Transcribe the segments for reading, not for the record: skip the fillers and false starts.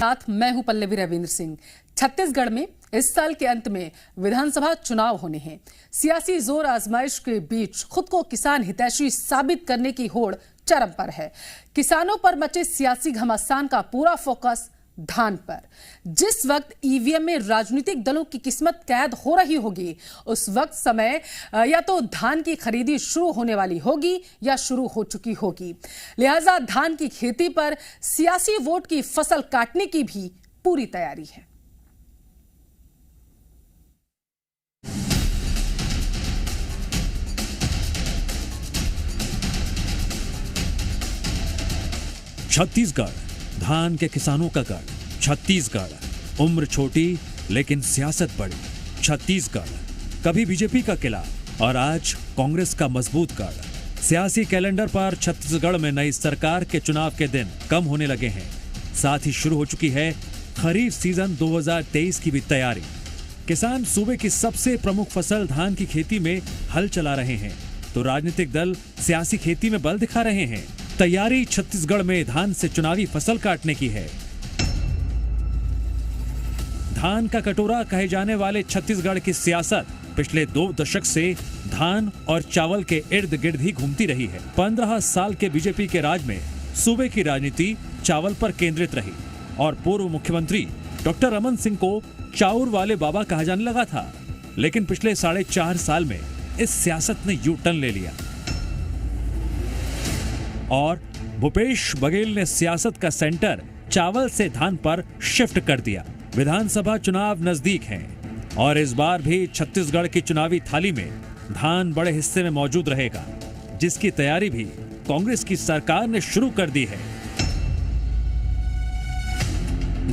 साथ मैं हूं पल्लवी रविंद्र सिंह। छत्तीसगढ़ में इस साल के अंत में विधानसभा चुनाव होने हैं। सियासी जोर आजमाइश के बीच खुद को किसान हितैषी साबित करने की होड़ चरम पर है। किसानों पर मचे सियासी घमासान का पूरा फोकस धान पर। जिस वक्त ईवीएम में राजनीतिक दलों की किस्मत कैद हो रही होगी, उस वक्त समय या तो धान की खरीदी शुरू होने वाली होगी या शुरू हो चुकी होगी। लिहाजा धान की खेती पर सियासी वोट की फसल काटने की भी पूरी तैयारी है। छत्तीसगढ़ धान के किसानों का गढ़। छत्तीसगढ़ उम्र छोटी लेकिन सियासत बड़ी। छत्तीसगढ़ कभी बीजेपी का किला और आज कांग्रेस का मजबूत गढ़। सियासी कैलेंडर पर छत्तीसगढ़ में नई सरकार के चुनाव के दिन कम होने लगे हैं। साथ ही शुरू हो चुकी है खरीफ सीजन 2023 की भी तैयारी। किसान सूबे की सबसे प्रमुख फसल धान की खेती में हल चला रहे हैं, तो राजनीतिक दल सियासी खेती में बल दिखा रहे हैं। तैयारी छत्तीसगढ़ में धान से चुनावी फसल काटने की है। धान का कटोरा कहे जाने वाले छत्तीसगढ़ की सियासत पिछले 2 दशक से धान और चावल के इर्द गिर्द ही घूमती रही है। 15 साल के बीजेपी के राज में सूबे की राजनीति चावल पर केंद्रित रही और पूर्व मुख्यमंत्री डॉक्टर रमन सिंह को चाउर वाले बाबा कहा जाने लगा था। लेकिन पिछले 4.5 साल में इस सियासत ने यू टर्न ले लिया और भूपेश बघेल ने सियासत का सेंटर चावल से धान पर शिफ्ट कर दिया। विधानसभा चुनाव नजदीक हैं और इस बार भी छत्तीसगढ़ की चुनावी थाली में धान बड़े हिस्से में मौजूद रहेगा, जिसकी तैयारी भी कांग्रेस की सरकार ने शुरू कर दी है।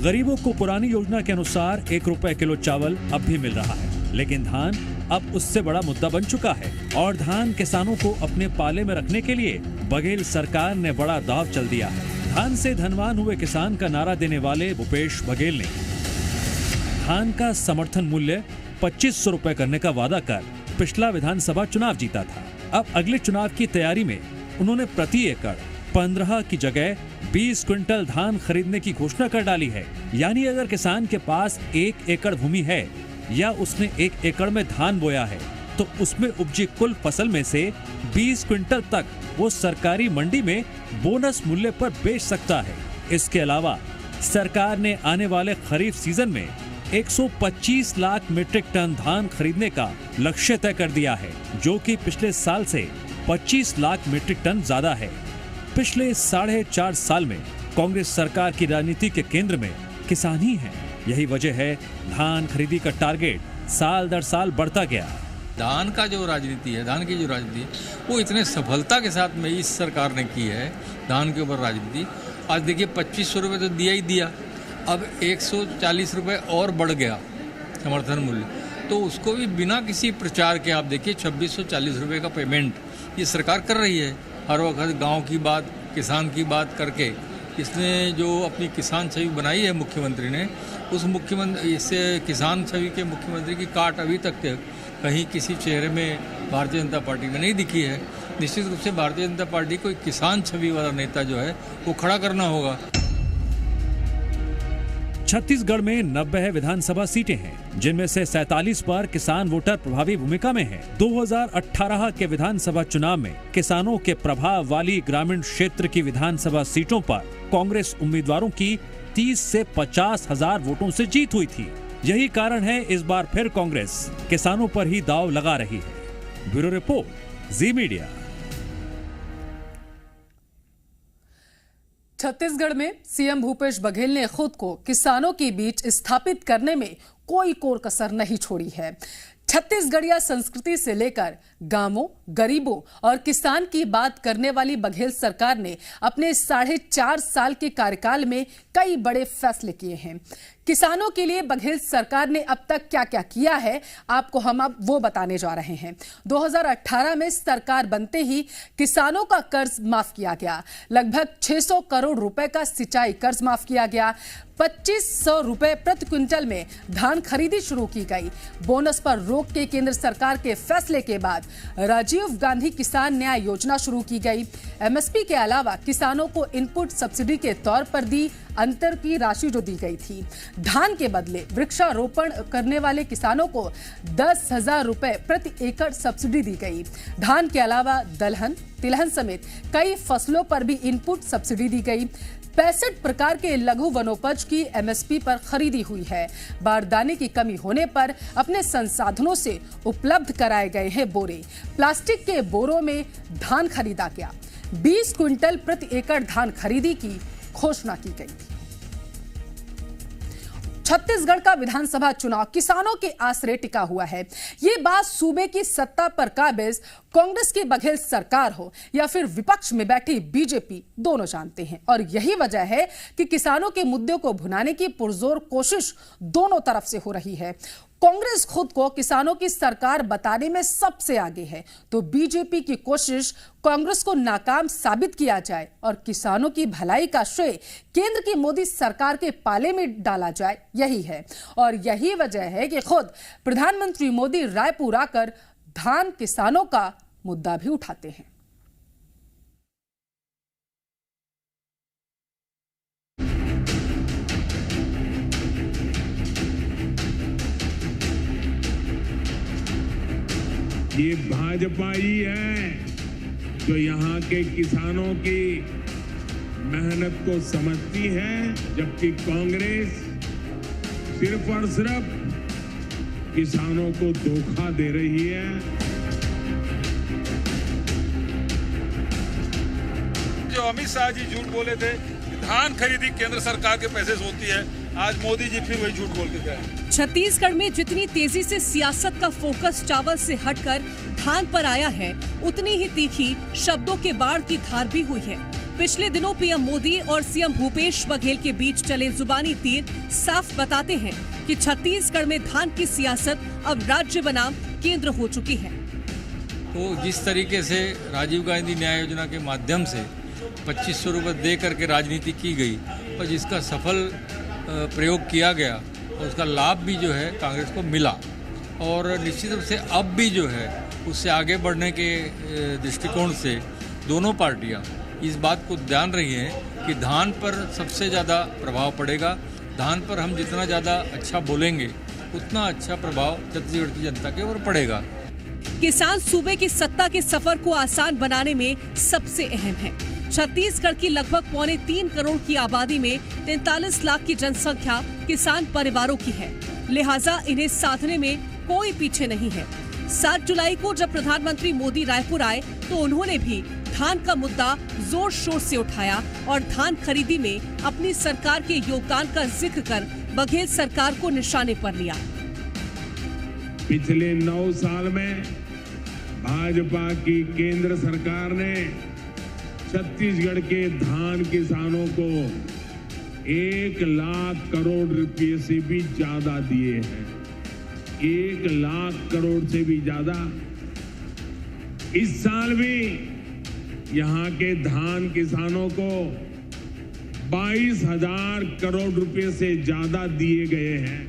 गरीबों को पुरानी योजना के अनुसार 1 रुपए किलो चावल अब भी मिल रहा है, लेकिन धान अब उससे बड़ा मुद्दा बन चुका है और धान किसानों को अपने पाले में रखने के लिए बघेल सरकार ने बड़ा दांव चल दिया है। धान से धनवान हुए किसान का नारा देने वाले भूपेश बघेल ने धान का समर्थन मूल्य 2500 रुपए करने का वादा कर पिछला विधानसभा चुनाव जीता था। अब अगले चुनाव की तैयारी में उन्होंने प्रति एकड़ 15 की जगह 20 क्विंटल धान खरीदने की घोषणा कर डाली है। यानी अगर किसान के पास 1 एकड़ भूमि है या उसने 1 एकड़ में धान बोया है, तो उसमें उपजी कुल फसल में से 20 क्विंटल तक वो सरकारी मंडी में बोनस मूल्य पर बेच सकता है। इसके अलावा सरकार ने आने वाले खरीफ सीजन में 125 लाख मीट्रिक टन धान खरीदने का लक्ष्य तय कर दिया है, जो कि पिछले साल से 25 लाख मीट्रिक टन ज्यादा है। पिछले 4.5 साल में कांग्रेस सरकार की राजनीति के केंद्र में किसान ही है। यही वजह है धान खरीदी का टारगेट साल दर साल बढ़ता गया। धान का जो राजनीति है, धान की जो राजनीति है, वो इतने सफलता के साथ में इस सरकार ने की है। धान के ऊपर राजनीति आज देखिए 2500 रुपये तो दिया ही दिया, अब 140 रुपये और बढ़ गया समर्थन मूल्य, तो उसको भी बिना किसी प्रचार के आप देखिए 2640 रुपये का पेमेंट ये सरकार कर रही है। हर वक्त गांव की बात, किसान की बात करके इसने जो अपनी किसान छवि बनाई है मुख्यमंत्री ने, उस मुख्यमंत्री इससे किसान छवि के मुख्यमंत्री की काट अभी तक कहीं किसी चेहरे में भारतीय जनता पार्टी में नहीं दिखी है। निश्चित रूप से भारतीय जनता पार्टी को एक किसान छवि वाला नेता जो है वो खड़ा करना होगा। छत्तीसगढ़ में 90 विधानसभा सीटें हैं, जिनमें से 47 पर किसान वोटर प्रभावी भूमिका में हैं। 2018 के विधानसभा चुनाव में किसानों के प्रभाव वाली ग्रामीण क्षेत्र की विधानसभा सीटों पर कांग्रेस उम्मीदवारों की 30 से 50 हजार वोटों से जीत हुई थी। यही कारण है इस बार फिर कांग्रेस किसानों पर ही दांव लगा रही है। ब्यूरो रिपोर्ट, जी मीडिया। छत्तीसगढ़ में सीएम भूपेश बघेल ने खुद को किसानों के बीच स्थापित करने में कोई कोर कसर नहीं छोड़ी है। छत्तीसगढ़िया संस्कृति से लेकर गांवों, गरीबों और किसान की बात करने वाली बघेल सरकार ने अपने 4.5 साल के कार्यकाल में कई बड़े फैसले किए हैं। किसानों के लिए बघेल सरकार ने अब तक क्या क्या किया है, आपको हम अब वो बताने जा रहे हैं। 2018 में सरकार बनते ही किसानों का कर्ज माफ किया गया। लगभग 600 करोड़ रुपए का सिंचाई कर्ज माफ किया गया। 2500 रुपए प्रति क्विंटल में धान खरीदी शुरू की गई। बोनस पर रोक के केंद्र सरकार के फैसले के बाद राजीव गांधी किसान न्याय योजना शुरू की गई। एमएसपी के अलावा किसानों को इनपुट सब्सिडी के तौर पर दी अंतर की राशि जो दी गई थी। धान के बदले वृक्षारोपण करने वाले किसानों को 10,000 रुपए प्रति एकड़ सब्सिडी दी गई। धान के अलावा दलहन, तिलहन समेत कई फसलों पर भी इनपुट सब्सिडी दी गई। 65 प्रकार के लघु वनोपज की एमएसपी पर खरीदी हुई है। बारदाने की कमी होने पर अपने संसाधनों से उपलब्ध कराए गए हैं बोरे। प्लास्टिक के बोरों में धान खरीदा गया। 20 क्विंटल प्रति एकड़ धान खरीदी की घोषणा की गई। छत्तीसगढ़ का विधानसभा चुनाव किसानों के आसरे टिका हुआ है। ये बात सूबे की सत्ता पर काबिज कांग्रेस की बघेल सरकार हो या फिर विपक्ष में बैठी बीजेपी, दोनों जानते हैं। और यही वजह है कि किसानों के मुद्दों को भुनाने की पुरजोर कोशिश दोनों तरफ से हो रही है। कांग्रेस खुद को किसानों की सरकार बताने में सबसे आगे है, तो बीजेपी की कोशिश कांग्रेस को नाकाम साबित किया जाए और किसानों की भलाई का श्रेय केंद्र की मोदी सरकार के पाले में डाला जाए, यही है। और यही वजह है कि खुद प्रधानमंत्री मोदी रायपुर आकर धान किसानों का मुद्दा भी उठाते हैं। ये भाजपा ही है जो यहाँ के किसानों की मेहनत को समझती है, जबकि कांग्रेस सिर्फ और सिर्फ किसानों को धोखा दे रही है। जो अमित शाह जी झूठ बोले थे, धान खरीदी केंद्र सरकार के पैसे से होती है, आज मोदी जी फिर वही झूठ बोल के गए। छत्तीसगढ़ में जितनी तेजी से सियासत का फोकस चावल से हटकर धान पर आया है, उतनी ही तीखी शब्दों के बाढ़ की धार भी हुई है। पिछले दिनों पीएम मोदी और सीएम भूपेश बघेल के बीच चले जुबानी तीर साफ बताते हैं कि छत्तीसगढ़ में धान की सियासत अब राज्य बनाम केंद्र हो चुकी है। तो जिस तरीके से राजीव गांधी न्याय योजना के माध्यम से 2500 रुपये दे करके राजनीति की गई और जिसका सफल प्रयोग किया गया और उसका लाभ भी जो है कांग्रेस को मिला, और निश्चित रूप से अब भी जो है उससे आगे बढ़ने के दृष्टिकोण से दोनों पार्टियां इस बात को ध्यान रही हैं कि धान पर सबसे ज़्यादा प्रभाव पड़ेगा। धान पर हम जितना ज़्यादा अच्छा बोलेंगे उतना अच्छा प्रभाव छत्तीसगढ़ की जनता के ऊपर पड़ेगा। किसान सूबे की सत्ता के सफर को आसान बनाने में सबसे अहम है। छत्तीसगढ़ की लगभग 3.25 करोड़ की आबादी में 43 लाख की जनसंख्या किसान परिवारों की है, लिहाजा इन्हें साधने में कोई पीछे नहीं है। 7 जुलाई को जब प्रधानमंत्री मोदी रायपुर आए तो उन्होंने भी धान का मुद्दा जोर शोर से उठाया और धान खरीदी में अपनी सरकार के योगदान का जिक्र कर बघेल सरकार को निशाने पर लिया। पिछले 9 साल में भाजपा की केंद्र सरकार ने छत्तीसगढ़ के धान किसानों को 1 लाख करोड़ रुपए से भी ज्यादा दिए हैं। 1 लाख करोड़ से भी ज्यादा। इस साल भी यहाँ के धान किसानों को 22,000 करोड़ रुपए से ज्यादा दिए गए हैं।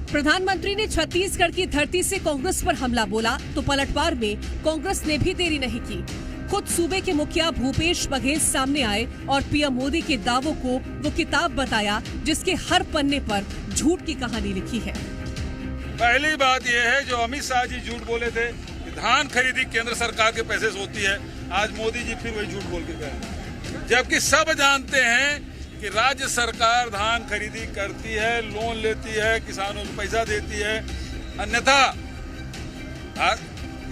प्रधानमंत्री ने छत्तीसगढ़ की धरती से कांग्रेस पर हमला बोला तो पलटवार में कांग्रेस ने भी देरी नहीं की। खुद सूबे के मुखिया भूपेश बघेल सामने आए और पीएम मोदी के दावों को वो किताब बताया जिसके हर पन्ने पर झूठ की कहानी लिखी है। पहली बात यह है जो अमित शाह जी झूठ बोले थे कि धान खरीदी केंद्र सरकार के पैसे से होती है, आज मोदी जी फिर वही झूठ बोल के गए। जबकि सब जानते हैं कि राज्य सरकार धान खरीदी करती है, लोन लेती है, किसानों को पैसा देती है। अन्यथा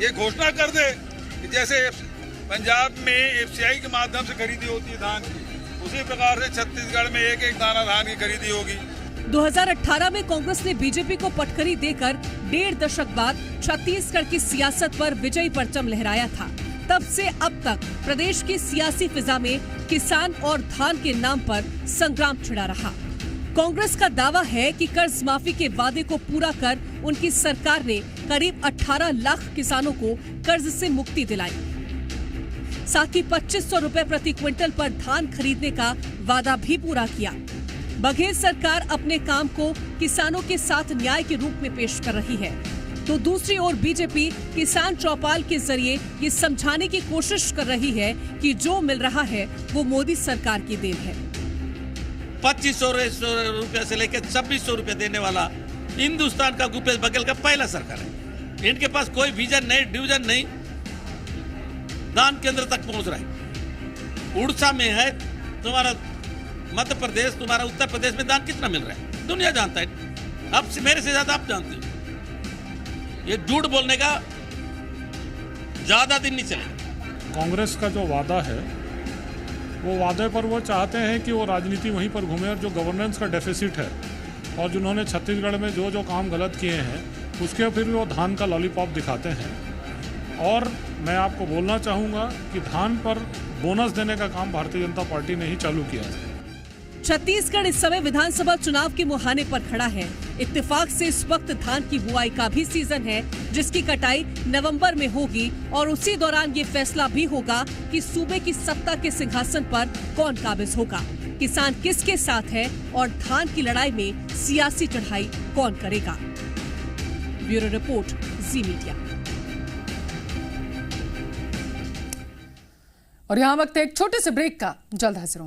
ये घोषणा कर दे कि जैसे पंजाब में एफसीआई के माध्यम से खरीदी होती है धान की, उसी प्रकार से छत्तीसगढ़ में एक दाना धान की खरीदी होगी। 2018 में कांग्रेस ने बीजेपी को पटखनी देकर 1.5 दशक बाद छत्तीसगढ़ की सियासत पर विजयी परचम लहराया था। तब से अब तक प्रदेश की सियासी फिजा में किसान और धान के नाम पर संग्राम छिड़ा रहा। कांग्रेस का दावा है कि कर्ज माफी के वादे को पूरा कर उनकी सरकार ने करीब 18 लाख किसानों को कर्ज से मुक्ति दिलाई, साथ ही 2500 रुपए प्रति क्विंटल पर धान खरीदने का वादा भी पूरा किया। बघेल सरकार अपने काम को किसानों के साथ न्याय के रूप में पेश कर रही है, तो दूसरी ओर बीजेपी किसान चौपाल के जरिए ये समझाने की कोशिश कर रही है कि जो मिल रहा है वो मोदी सरकार की देन है। 2500 रुपये से लेकर 2600 रुपये देने वाला हिंदुस्तान का भूपेश बघेल का पहला सरकार है। इनके पास कोई विजन नहीं, डिवीजन नहीं, दान केंद्र तक पहुंच रहा है। उड़ीसा में है तुम्हारा मध्य प्रदेश, तुम्हारा उत्तर प्रदेश में दान कितना मिल रहा है दुनिया जानता है। अब मेरे से ज्यादा आप जानते हो। ये झूठ बोलने का ज्यादा दिन नहीं चलेगा। कांग्रेस का जो वादा है वो वादे पर वो चाहते हैं कि वो राजनीति वहीं पर घूमे, और जो गवर्नेंस का डेफिसिट है और जिन्होंने छत्तीसगढ़ में जो जो काम गलत किए हैं उसके फिर वो धान का लॉलीपॉप दिखाते हैं। और मैं आपको बोलना चाहूँगा कि धान पर बोनस देने का काम भारतीय जनता पार्टी ने ही चालू किया है। छत्तीसगढ़ इस समय विधानसभा चुनाव के मुहाने पर खड़ा है। इत्तेफाक से इस वक्त धान की बुआई का भी सीजन है, जिसकी कटाई नवंबर में होगी और उसी दौरान ये फैसला भी होगा कि सूबे की सत्ता के सिंहासन पर कौन काबिज होगा, किसान किसके साथ है और धान की लड़ाई में सियासी चढ़ाई कौन करेगा। ब्यूरो रिपोर्ट, जी मीडिया। और यहाँ वक्त है एक छोटे से ब्रेक का, जल्द हाजिर होंगे।